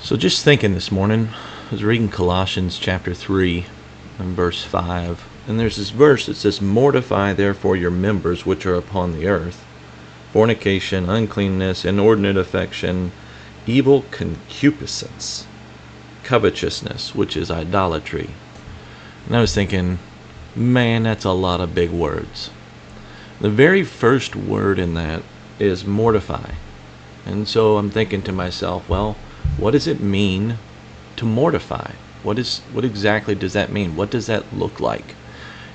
So just thinking this morning, I was reading Colossians chapter 3 and verse 5. And there's this verse that says, "Mortify therefore your members which are upon the earth, fornication, uncleanness, inordinate affection, evil concupiscence, covetousness," which is idolatry. And I was thinking, man, that's a lot of big words. The very first word in that is mortify. And so I'm thinking to myself, well, what does it mean to mortify? What exactly does that mean? What does that look like?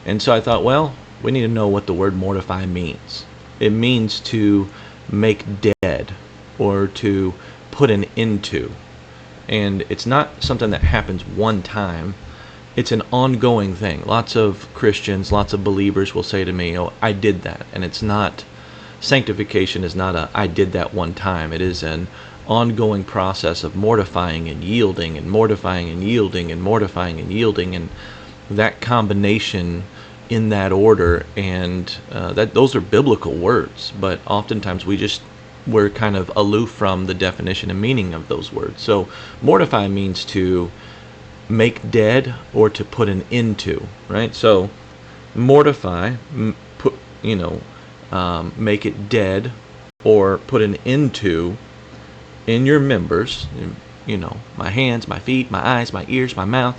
And so I thought, well, we need to know what the word mortify means. It means to make dead or to put an end to. And it's not something that happens one time. It's an ongoing thing. Lots of Christians, lots of believers will say to me, "Oh, I did that." And it's not, sanctification is not I did that one time. It is an ongoing process of mortifying and yielding and mortifying and yielding and mortifying and yielding, and that combination in that order. And those are biblical words, but oftentimes we're kind of aloof from the definition and meaning of those words. So mortify means to make dead or to put an end to, right? So mortify, make it dead or put an end to in your members, my hands, my feet, my eyes, my ears, my mouth,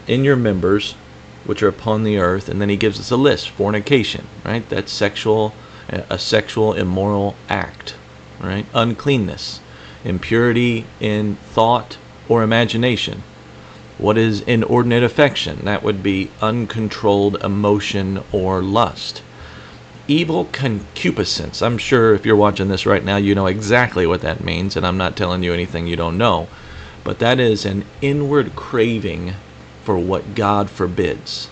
in your members which are upon the earth. And then he gives us a list: fornication, right? That's a sexual immoral act, right? Uncleanness, impurity in thought or imagination. What is inordinate affection? That would be uncontrolled emotion or lust. Evil concupiscence. I'm sure if you're watching this right now, you know exactly what that means, and I'm not telling you anything you don't know. But that is an inward craving for what God forbids.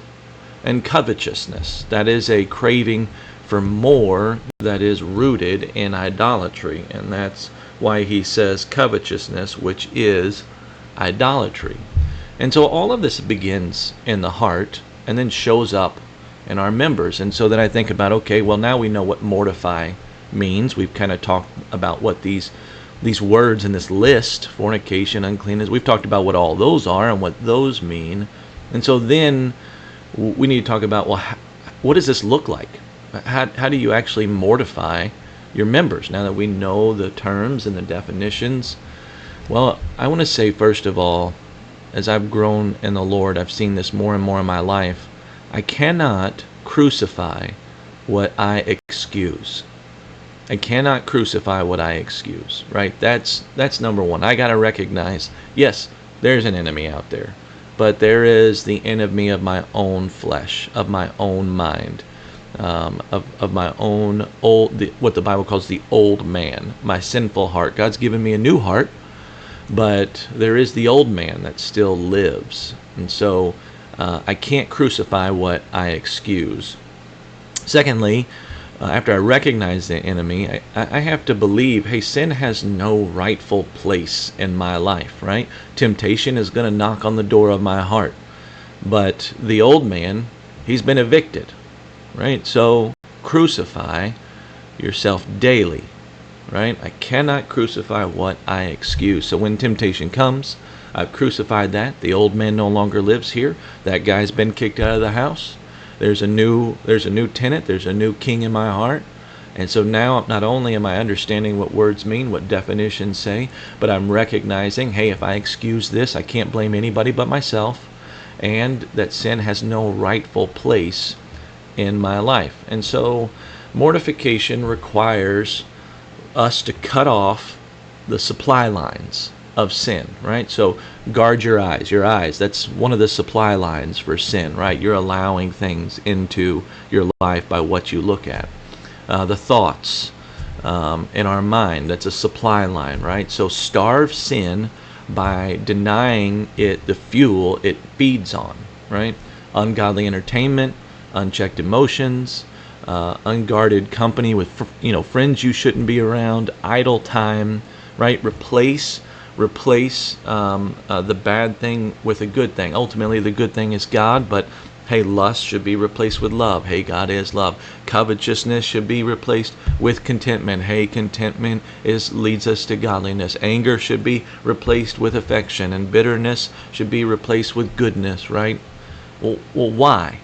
And covetousness. That is a craving for more that is rooted in idolatry. And that's why he says covetousness, which is idolatry. And so all of this begins in the heart and then shows up in our members. And so then I think about, okay, well, now we know what mortify means. We've kind of talked about what these words in this list, fornication, uncleanness, we've talked about what all those are and what those mean. And so then we need to talk about, well, what does this look like? How do you actually mortify your members now that we know the terms and the definitions? Well, I want to say, first of all, as I've grown in the Lord, I've seen this more and more in my life. I cannot crucify what I excuse. I cannot crucify what I excuse, right? That's number one. I got to recognize, yes, there's an enemy out there, but there is the enemy of my own flesh, of my own mind, of my own what the Bible calls the old man, my sinful heart. God's given me a new heart, but there is the old man that still lives. And so I can't crucify what I excuse. Secondly, after I recognize the enemy, I have to believe, hey, sin has no rightful place in my life, right? Temptation is going to knock on the door of my heart. But the old man, he's been evicted, right? So crucify yourself daily, right? I cannot crucify what I excuse. So when temptation comes, I've crucified that. The old man no longer lives here. That guy's been kicked out of the house. There's a new tenant. There's a new king in my heart. And so now not only am I understanding what words mean, what definitions say, but I'm recognizing, hey, if I excuse this, I can't blame anybody but myself, and that sin has no rightful place in my life. And so mortification requires us to cut off the supply lines of sin, right? So guard your eyes. Your eyes, that's one of the supply lines for sin, right? You're allowing things into your life by what you look at. The thoughts in our mind, that's a supply line, right? So starve sin by denying it the fuel it feeds on, right? Ungodly entertainment, unchecked emotions, unguarded company with friends you shouldn't be around, idle time, right? Replace the bad thing with a good thing. Ultimately, the good thing is God, but Hey, lust should be replaced with love. Hey, God is love. Covetousness should be replaced with contentment. Hey, contentment leads us to godliness. Anger should be replaced with affection, and bitterness should be replaced with goodness, right? Well, why?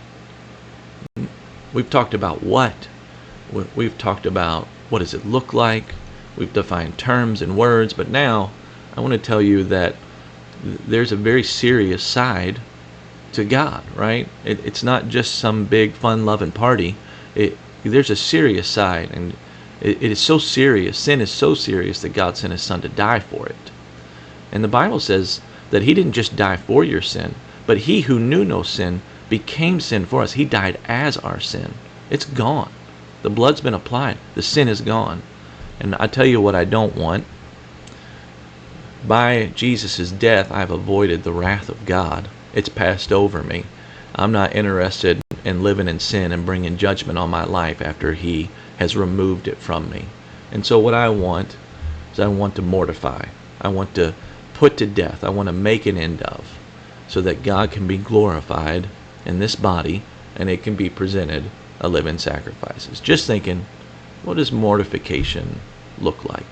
We've talked about what. We've talked about what does it look like. We've defined terms and words, but now I want to tell you that there's a very serious side to God, right? It's not just some big fun-loving party. There's a serious side, and it is so serious. Sin is so serious that God sent His Son to die for it. And the Bible says that He didn't just die for your sin, but He who knew no sin became sin for us. He died as our sin. It's gone. The blood's been applied. The sin is gone. And I tell you what I don't want. By Jesus' death, I've avoided the wrath of God. It's passed over me. I'm not interested in living in sin and bringing judgment on my life after He has removed it from me. And so what I want is I want to mortify. I want to put to death. I want to make an end of, so that God can be glorified in this body and it can be presented a living sacrifice. Just thinking, what does mortification look like?